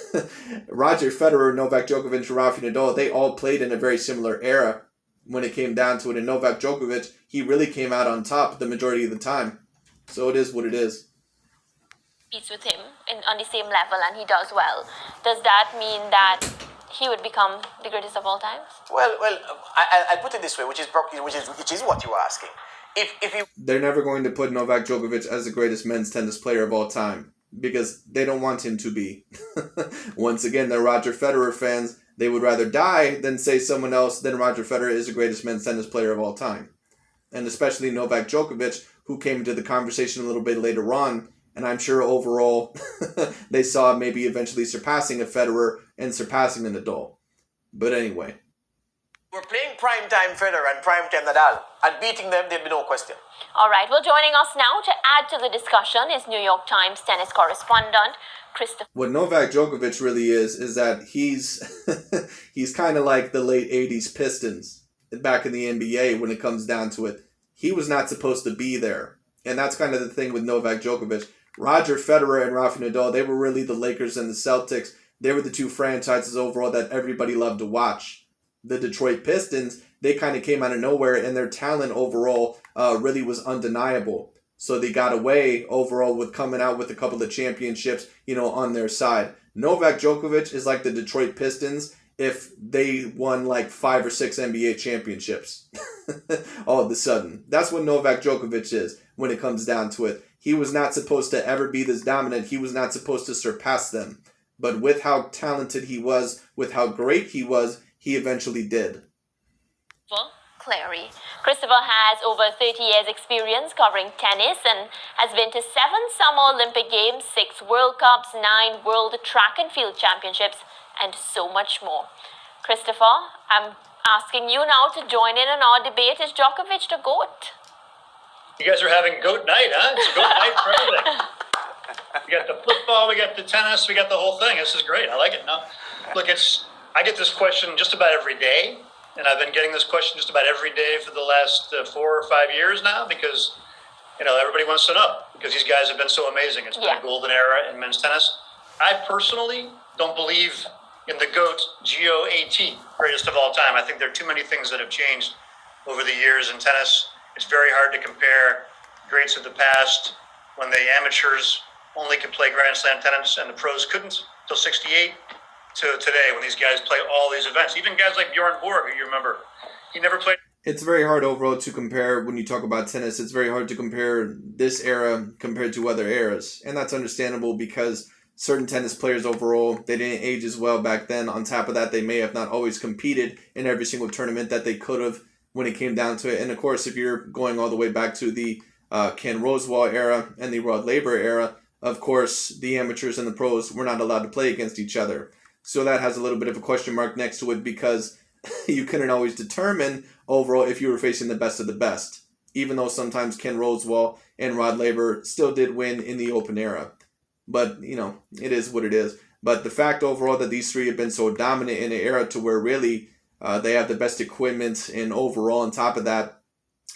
Roger Federer, Novak Djokovic, and Rafael Nadal, they all played in a very similar era when it came down to it. And Novak Djokovic, he really came out on top the majority of the time. So it is what it is. Competes with him on the same level and he does well. Does that mean that he would become the greatest of all time? Well, I put it this way, which is what you're asking. If you They're never going to put Novak Djokovic as the greatest men's tennis player of all time because they don't want him to be. Once again, they're Roger Federer fans. They would rather die than say someone else than Roger Federer is the greatest men's tennis player of all time. And especially Novak Djokovic, who came into the conversation a little bit later on. And I'm sure overall they saw maybe eventually surpassing a Federer and surpassing a Nadal. But anyway. We're playing primetime Federer and primetime Nadal and beating them, there'd be no question. All right, well, joining us now to add to the discussion is New York Times tennis correspondent Christopher. What Novak Djokovic really is that he's kind of like the late 80s Pistons back in the NBA when it comes down to it. He was not supposed to be there. And that's kind of the thing with Novak Djokovic. Roger Federer and Rafael Nadal, they were really the Lakers and the Celtics. They were the two franchises overall that everybody loved to watch. The Detroit Pistons, they kind of came out of nowhere, and their talent overall really was undeniable. So they got away overall with coming out with a couple of championships, on their side. Novak Djokovic is like the Detroit Pistons if they won like 5 or 6 NBA championships all of a sudden. That's what Novak Djokovic is when it comes down to it. He was not supposed to ever be this dominant. He was not supposed to surpass them. But with how talented he was, with how great he was, he eventually did. Clary. Christopher has over 30 years experience covering tennis and has been to 7 Summer Olympic Games, 6 World Cups, 9 World Track and Field Championships, and so much more. Christopher, I'm asking you now to join in on our debate. Is Djokovic the GOAT? You guys are having GOAT night, huh? It's GOAT night for everything. We got the football, we got the tennis, we got the whole thing. This is great. I like it. No, look, I get this question just about every day, and I've been getting this question just about every day for the last 4 or 5 years now because, everybody wants to know because these guys have been so amazing. It's been a golden era in men's tennis. I personally don't believe in the GOAT, G-O-A-T, greatest of all time. I think there are too many things that have changed over the years in tennis. It's very hard to compare greats of the past when the amateurs only could play Grand Slam tennis and the pros couldn't till 68 to today when these guys play all these events. Even guys like Bjorn Borg, who you remember, he never played. It's very hard overall to compare when you talk about tennis. It's very hard to compare this era compared to other eras. And that's understandable because certain tennis players overall, they didn't age as well back then. On top of that, they may have not always competed in every single tournament that they could have when it came down to it. And of course, if you're going all the way back to the Ken Rosewall era and the Rod Laver era, of course, the amateurs and the pros were not allowed to play against each other. So that has a little bit of a question mark next to it because you couldn't always determine overall if you were facing the best of the best, even though sometimes Ken Rosewall and Rod Laver still did win in the Open era. But, you know, it is what it is. But the fact overall that these three have been so dominant in an era to where really they have the best equipment, and overall on top of that,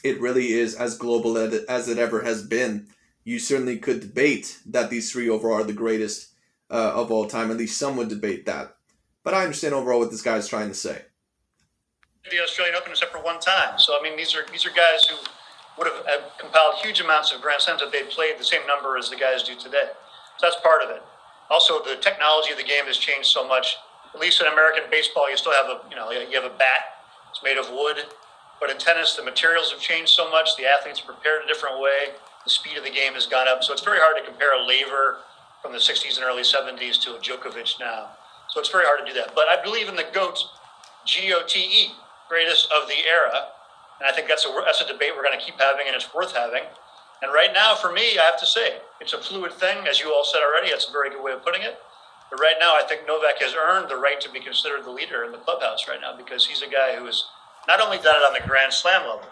it really is as global as it ever has been. You certainly could debate that these three overall are the greatest of all time. At least some would debate that. But I understand overall what this guy is trying to say. The Australian Open except for one time. So, I mean, these are guys who would have compiled huge amounts of Grand Slams if they'd played the same number as the guys do today. So that's part of it. Also, the technology of the game has changed so much. At least in American baseball, you still have you have a bat. It's made of wood. But in tennis, the materials have changed so much. The athletes are prepared a different way. The speed of the game has gone up. So it's very hard to compare a Laver from the 60s and early 70s to a Djokovic now. So it's very hard to do that. But I believe in the GOAT, G-O-T-E, greatest of the era. And I think that's a debate we're going to keep having, and it's worth having. And right now, for me, I have to say, it's a fluid thing. As you all said already, that's a very good way of putting it. But right now, I think Novak has earned the right to be considered the leader in the clubhouse right now because he's a guy who has not only done it on the Grand Slam level.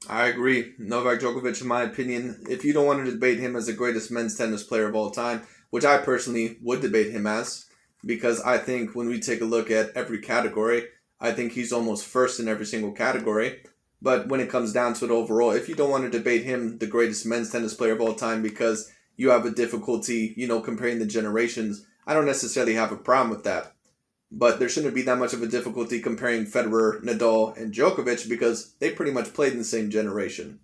I agree. Novak Djokovic, in my opinion, if you don't want to debate him as the greatest men's tennis player of all time, which I personally would debate him as, because I think when we take a look at every category, I think he's almost first in every single category. But when it comes down to it overall, if you don't want to debate him the greatest men's tennis player of all time because you have a difficulty, comparing the generations, I don't necessarily have a problem with that. But there shouldn't be that much of a difficulty comparing Federer, Nadal, and Djokovic because they pretty much played in the same generation.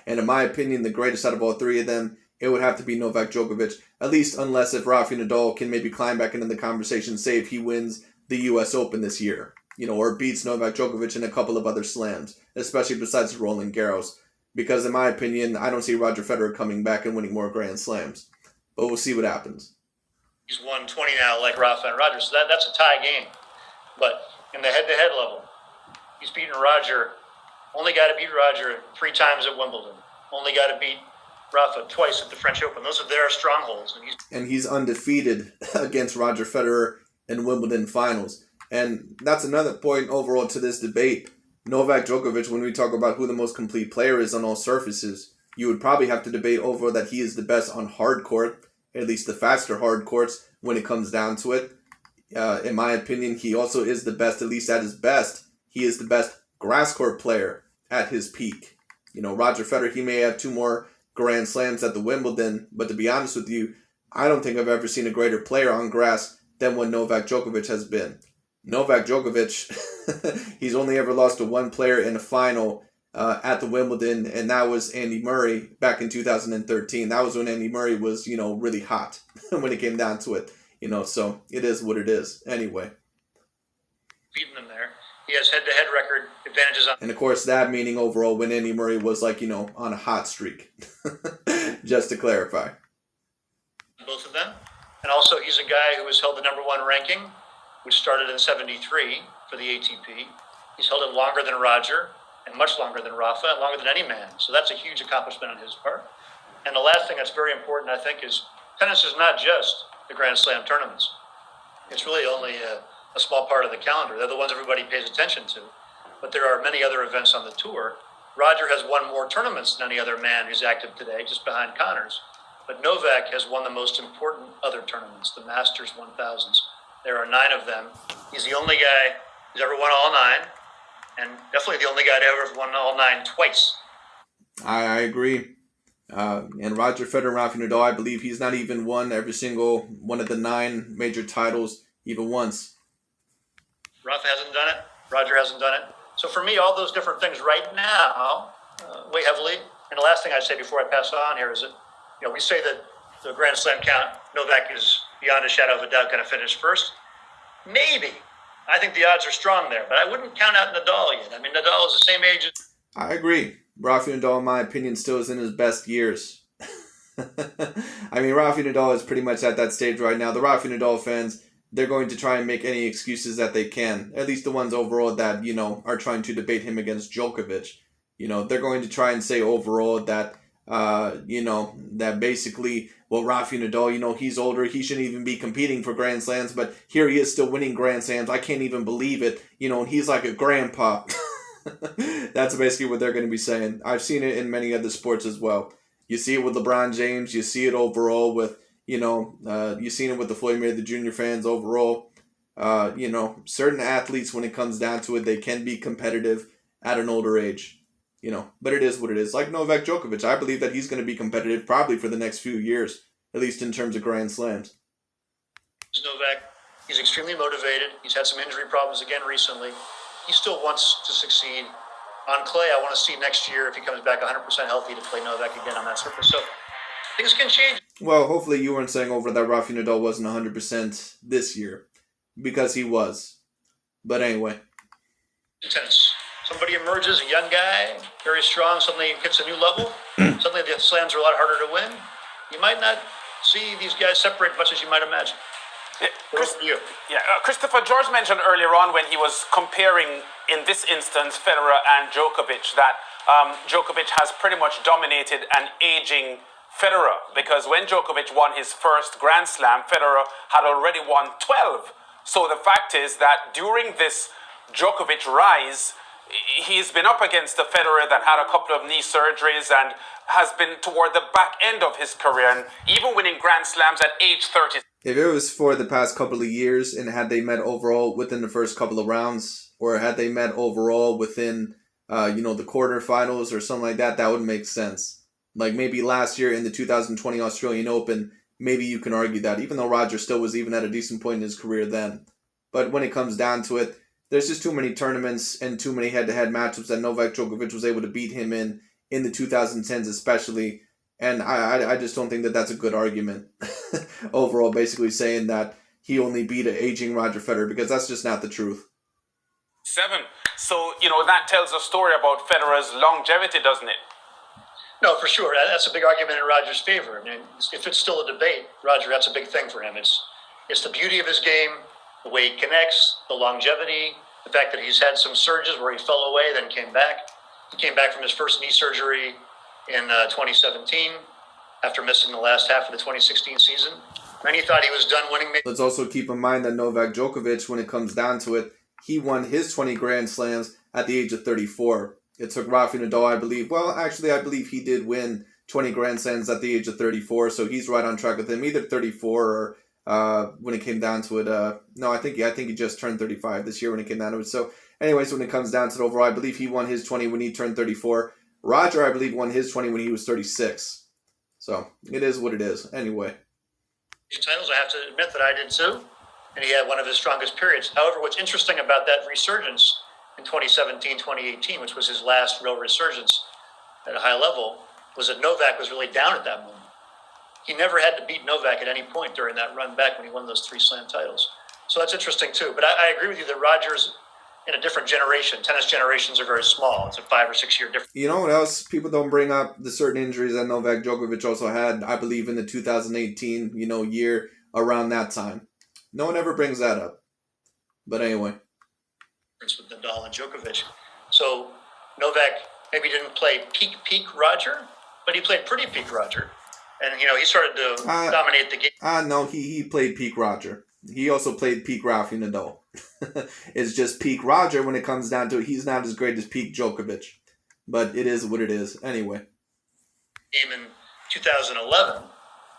And in my opinion, the greatest out of all three of them, it would have to be Novak Djokovic, at least unless if Rafael Nadal can maybe climb back into the conversation, say if he wins the US Open this year, or beats Novak Djokovic in a couple of other slams, especially besides Roland Garros. Because in my opinion, I don't see Roger Federer coming back and winning more Grand Slams. But we'll see what happens. He's won 20 now like Rafa and Roger, so that's a tie game. But in the head-to-head level, he's beaten Roger. Only got to beat Roger 3 times at Wimbledon. Only got to beat Rafa twice at the French Open. Those are their strongholds. And he's undefeated against Roger Federer in Wimbledon finals. And that's another point overall to this debate. Novak Djokovic, when we talk about who the most complete player is on all surfaces, you would probably have to debate over that he is the best on hard court, at least the faster hard courts when it comes down to it. In my opinion, he also is the best, at least at his best. He is the best grass court player at his peak. Roger Federer, he may have 2 more Grand Slams at the Wimbledon, but to be honest with you, I don't think I've ever seen a greater player on grass than what Novak Djokovic has been. Novak Djokovic, he's only ever lost to one player in a final at the Wimbledon, and that was Andy Murray back in 2013. That was when Andy Murray was, really hot when it came down to it. So it is what it is. Anyway. Beating them there. He has head-to-head record advantages on. And of course, that meaning overall when Andy Murray was on a hot streak. Just to clarify. Both of them. And also, he's a guy who has held the number 1 ranking, which started in 73 for the ATP. He's held it longer than Roger, and much longer than Rafa, and longer than any man. So that's a huge accomplishment on his part. And the last thing that's very important, I think, is tennis is not just the Grand Slam tournaments. It's really only a small part of the calendar. They're the ones everybody pays attention to. But there are many other events on the tour. Roger has won more tournaments than any other man who's active today, just behind Connors. But Novak has won the most important other tournaments, the Masters 1000s. There are 9 of them. He's the only guy who's ever won all 9, and definitely the only guy to ever won all 9 twice. I agree. And Roger Federer and Rafael Nadal, I believe he's not even won every single one of the 9 major titles even once. Rafa hasn't done it. Roger hasn't done it. So for me, all those different things right now, weigh heavily. And the last thing I'd say before I pass on here is that, we say that the Grand Slam count, Novak is beyond a shadow of a doubt going to finish first. Maybe. I think the odds are strong there, but I wouldn't count out Nadal yet. I mean, Nadal is the same age as... I agree. Rafael Nadal, in my opinion, still is in his best years. I mean, Rafael Nadal is pretty much at that stage right now. The Rafael Nadal fans, they're going to try and make any excuses that they can. At least the ones overall that, are trying to debate him against Djokovic. They're going to try and say overall that, that basically, well, Rafael Nadal, he's older. He shouldn't even be competing for Grand Slams. But here he is still winning Grand Slams. I can't even believe it. And he's like a grandpa. That's basically what they're going to be saying. I've seen it in many other sports as well. You see it with LeBron James. You see it overall with, you've seen it with the Floyd Mayweather Jr. fans overall. Certain athletes, when it comes down to it, they can be competitive at an older age. But it is what it is. Like Novak Djokovic, I believe that he's going to be competitive probably for the next few years, at least in terms of Grand Slams. Novak, he's extremely motivated. He's had some injury problems again recently. He still wants to succeed. On clay, I want to see next year if he comes back 100% healthy to play Novak again on that surface. So things can change. Well, hopefully you weren't saying over that Rafael Nadal wasn't 100% this year, because he was. But anyway. Tennis. Somebody emerges, a young guy, very strong, suddenly hits a new level. Suddenly the slams are a lot harder to win. You might not see these guys separate as much as you might imagine. Christopher George mentioned earlier on when he was comparing, in this instance, Federer and Djokovic, that Djokovic has pretty much dominated an aging Federer, because when Djokovic won his first Grand Slam, Federer had already won 12. So the fact is that during this Djokovic rise, he's been up against a Federer that had a couple of knee surgeries and has been toward the back end of his career, and even winning Grand Slams at age 30. If it was for the past couple of years, and had they met overall within the first couple of rounds, or had they met overall within, the quarterfinals or something like that, that would make sense. Like maybe last year in the 2020 Australian Open, maybe you can argue that, even though Roger still was even at a decent point in his career then. But when it comes down to it, there's just too many tournaments and too many head-to-head matchups that Novak Djokovic was able to beat him in the 2010s especially. And I just don't think that that's a good argument overall, basically saying that he only beat an aging Roger Federer, because that's just not the truth. 7. So, that tells a story about Federer's longevity, doesn't it? No, for sure. That's a big argument in Roger's favor. I mean, if it's still a debate, Roger, that's a big thing for him. It's the beauty of his game, the way he connects, the longevity, the fact that he's had some surges where he fell away, then came back. He came back from his first knee surgery in 2017 after missing the last half of the 2016 season. And he thought he was done winning. Let's also keep in mind that Novak Djokovic, when it comes down to it, he won his 20 Grand Slams at the age of 34. It took Rafael Nadal, I believe he did win 20 Grand Slams at the age of 34, so he's right on track with him, either 34 or when it came down to it, I think he just turned 35 this year when it came down to it. So anyways, when it comes down to it overall, I believe he won his 20 when he turned 34. Roger, I believe, won his 20 when he was 36. So it is what it is. Anyway. Titles, I have to admit that I did too. And he had one of his strongest periods. However, what's interesting about that resurgence in 2017, 2018, which was his last real resurgence at a high level, was that Novak was really down at that moment. He never had to beat Novak at any point during that run back when he won those 3 slam titles. So that's interesting too. But I agree with you that Roger's in a different generation. Tennis generations are very small. It's a 5 or 6 year difference. You know what else? People don't bring up the certain injuries that Novak Djokovic also had, I believe, in the 2018, year around that time. No one ever brings that up. But anyway. With Nadal and Djokovic. So Novak maybe didn't play peak Roger, but he played pretty peak Roger. And, he started to dominate the game. No, he played peak Roger. He also played peak Rafael Nadal. It's just peak Roger when it comes down to it. He's not as great as peak Djokovic. But it is what it is. Anyway. Game in 2011,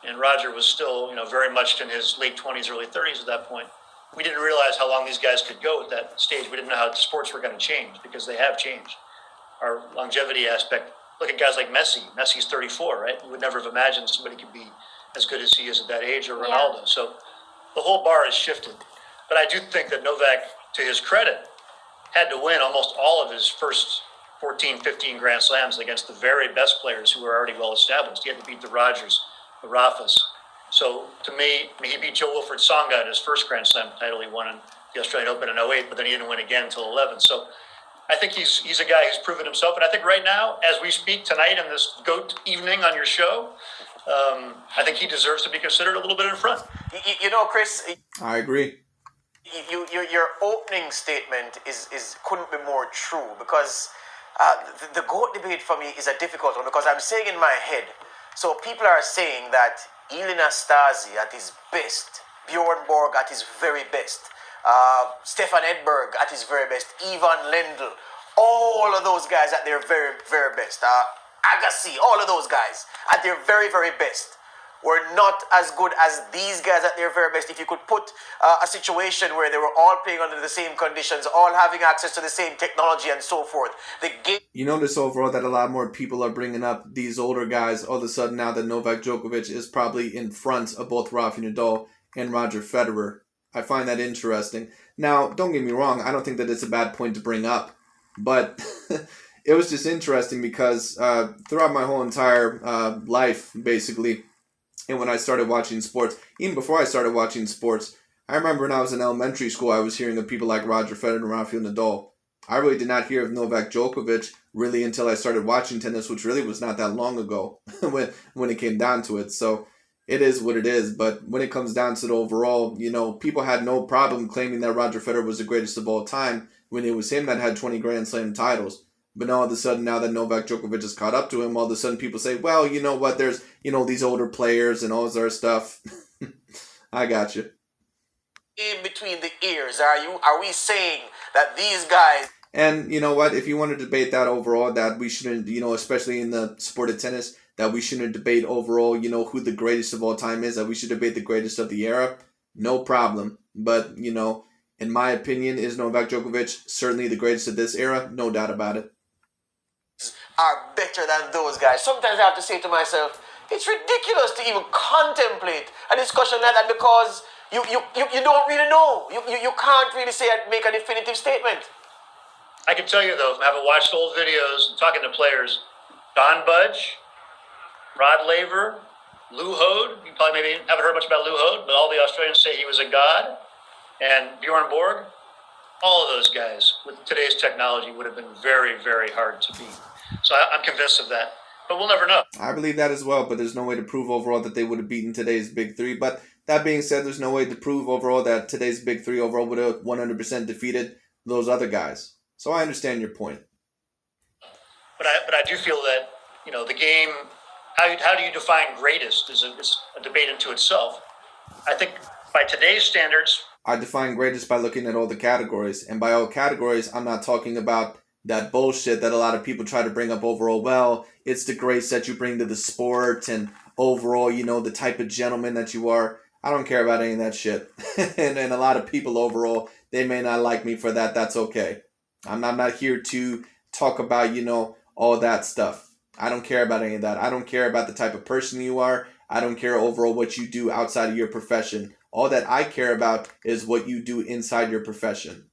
and Roger was still, very much in his late 20s, early 30s at that point. We didn't realize how long these guys could go at that stage. We didn't know how sports were going to change, because they have changed. Our longevity aspect, look at guys like Messi. Messi's 34, right? You would never have imagined somebody could be as good as he is at that age, or Ronaldo. Yeah. So the whole bar has shifted. But I do think that Novak, to his credit, had to win almost all of his first 14, 15 Grand Slams against the very best players who were already well established. He had to beat the Rogers, the Rafas. So to me, he beat Joe Wilfred Songa in his first Grand Slam title he won in the Australian Open in 08, but then he didn't win again until 11. So I think he's a guy who's proven himself. And I think right now, as we speak tonight in this GOAT evening on your show, I think he deserves to be considered a little bit in front. You know, Chris, I agree. your opening statement is couldn't be more true, because the GOAT debate for me is a difficult one, because I'm saying in my head, so people are saying that Ilie Nastase at his best, Bjorn Borg at his very best, Stefan Edberg at his very best, Ivan Lendl, all of those guys at their very, very best, Agassi, all of those guys at their very, very best were not as good as these guys at their very best. If you could put a situation where they were all playing under the same conditions, all having access to the same technology and so forth, the game... You notice overall that a lot more people are bringing up these older guys all of a sudden now that Novak Djokovic is probably in front of both Rafael Nadal and Roger Federer. I find that interesting. Now, don't get me wrong, I don't think that it's a bad point to bring up, but it was just interesting because throughout my whole entire life, basically, and when I started watching sports, even before I started watching sports, I remember when I was in elementary school, I was hearing of people like Roger Federer and Rafael Nadal. I really did not hear of Novak Djokovic really until I started watching tennis, which really was not that long ago when it came down to it. So it is what it is. But when it comes down to the overall, you know, people had no problem claiming that Roger Federer was the greatest of all time when it was him that had 20 Grand Slam titles. But all of a sudden, now that Novak Djokovic has caught up to him, all of a sudden people say, well, you know what, there's, you know, these older players and all this other stuff. I got you. In between the ears, are we saying that these guys... And you know what, if you want to debate that overall, that we shouldn't, you know, especially in the sport of tennis, that we shouldn't debate overall, you know, who the greatest of all time is, that we should debate the greatest of the era, no problem. But, you know, in my opinion, is Novak Djokovic certainly the greatest of this era? No doubt about it. Are better than those guys. Sometimes I have to say to myself, it's ridiculous to even contemplate a discussion like that, because you don't really know. You can't really say and make a definitive statement. I can tell you, though, from having watched old videos and talking to players, Don Budge, Rod Laver, Lou Hode, you probably maybe haven't heard much about Lou Hode, but all the Australians say he was a god, and Bjorn Borg, all of those guys with today's technology would have been very, very hard to beat. So I'm convinced of that. But we'll never know. I believe that as well, but there's no way to prove overall that they would have beaten today's Big Three. But that being said, there's no way to prove overall that today's Big Three overall would have 100% defeated those other guys. So I understand your point. But I do feel that, you know, the game, how do you define greatest is a debate into itself. I think by today's standards... I define greatest by looking at all the categories. And by all categories, I'm not talking about that bullshit that a lot of people try to bring up overall. Well, it's the grace that you bring to the sport and overall, you know, the type of gentleman that you are. I don't care about any of that shit. and a lot of people overall, they may not like me for that. That's okay. I'm not here to talk about, you know, all that stuff. I don't care about any of that. I don't care about the type of person you are. I don't care overall what you do outside of your profession. All that I care about is what you do inside your profession.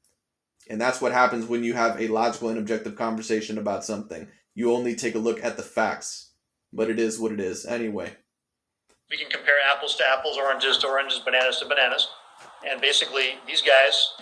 And that's what happens when you have a logical and objective conversation about something. You only take a look at the facts. But it is what it is. Anyway. We can compare apples to apples, oranges to oranges, bananas to bananas. And basically, these guys,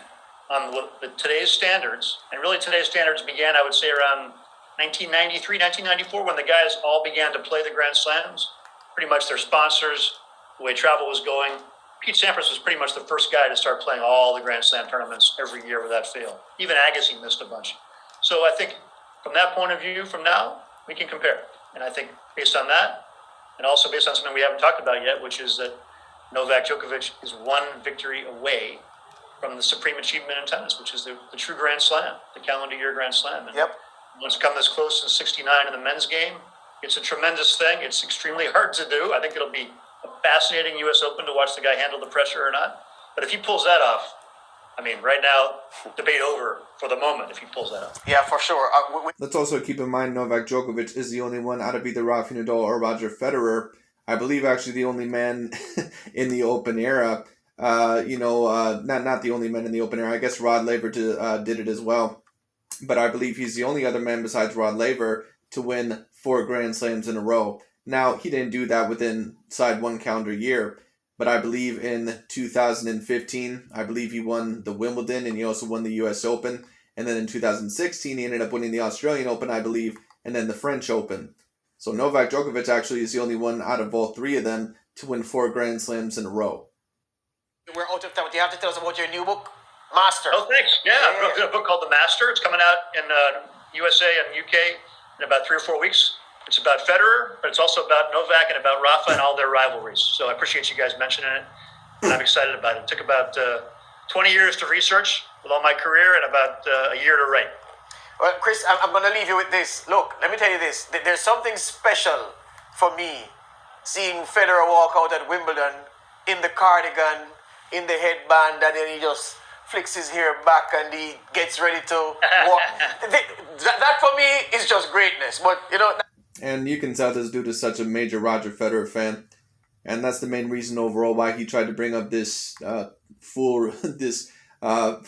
on today's standards, and really today's standards began, I would say, around 1993, 1994, when the guys all began to play the Grand Slams. Pretty much their sponsors, the way travel was going. Pete Sampras was pretty much the first guy to start playing all the Grand Slam tournaments every year without fail. Even Agassi missed a bunch. So I think from that point of view, from now, we can compare. And I think based on that, and also based on something we haven't talked about yet, which is that Novak Djokovic is one victory away from the supreme achievement in tennis, which is the true Grand Slam, the calendar year Grand Slam. And Yep. Once come this close in '69 in the men's game, it's a tremendous thing. It's extremely hard to do. I think it'll be a fascinating U.S. Open to watch the guy handle the pressure or not. But if he pulls that off, I mean, right now, debate over for the moment if he pulls that off. Yeah, for sure. Let's also keep in mind Novak Djokovic is the only one out of either Rafael Nadal or Roger Federer. I believe actually the only man in the Open era. Not the only man in the Open era. I guess Rod Laver did it as well. but I believe he's the only other man besides Rod Laver to win 4 Grand Slams in a row. Now, he didn't do that within inside 1 calendar year, but I believe in 2015, I believe he won the Wimbledon and he also won the US Open. And then in 2016, he ended up winning the Australian Open, I believe, and then the French Open. So Novak Djokovic actually is the only one out of all 3 of them to win 4 Grand Slams in a row. We're out of time. You have to tell us about your new book, Master. Oh, thanks. Yeah, I wrote a book called The Master. It's coming out in USA and UK in about 3 or 4 weeks. It's about Federer, but it's also about Novak and about Rafa and all their rivalries. So I appreciate you guys mentioning it, and I'm excited about it. It took about 20 years to research with all my career and about a year to write. Well, Chris, I'm going to leave you with this. Look, let me tell you this. There's something special for me seeing Federer walk out at Wimbledon in the cardigan, in the headband, and then he just flicks his hair back and he gets ready to walk. That for me is just greatness. But, you know... And you can tell this dude is such a major Roger Federer fan. And that's the main reason overall why he tried to bring up this foolishness, I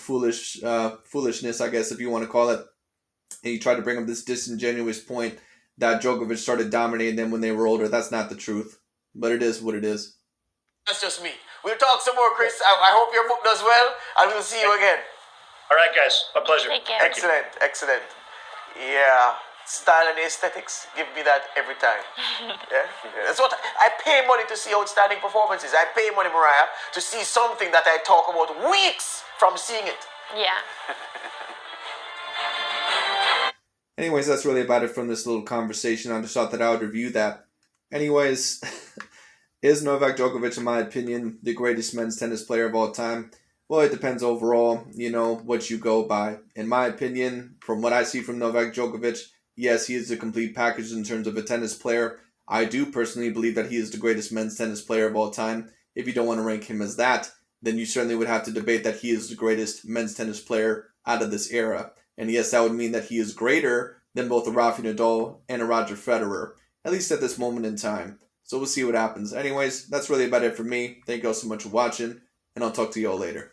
guess, if you want to call it. And he tried to bring up this disingenuous point that Djokovic started dominating them when they were older. That's not the truth. But it is what it is. That's just me. We'll talk some more, Chris. I hope your book does well, and we'll see you again. All right, guys. My pleasure. Take care. Excellent, excellent. Yeah. Style and aesthetics, give me that every time. Yeah? That's what I pay money to see outstanding performances. I pay money, Mariah, to see something that I talk about weeks from seeing it. Yeah. Anyways, that's really about it from this little conversation. I just thought that I would review that. Anyways, is Novak Djokovic, in my opinion, the greatest men's tennis player of all time? Well, it depends overall, what you go by. In my opinion, from what I see from Novak Djokovic, yes, he is the complete package in terms of a tennis player. I do personally believe that he is the greatest men's tennis player of all time. If you don't want to rank him as that, then you certainly would have to debate that he is the greatest men's tennis player out of this era. And yes, that would mean that he is greater than both a Rafael Nadal and a Roger Federer, at least at this moment in time. So we'll see what happens. Anyways, that's really about it for me. Thank you all so much for watching, and I'll talk to you all later.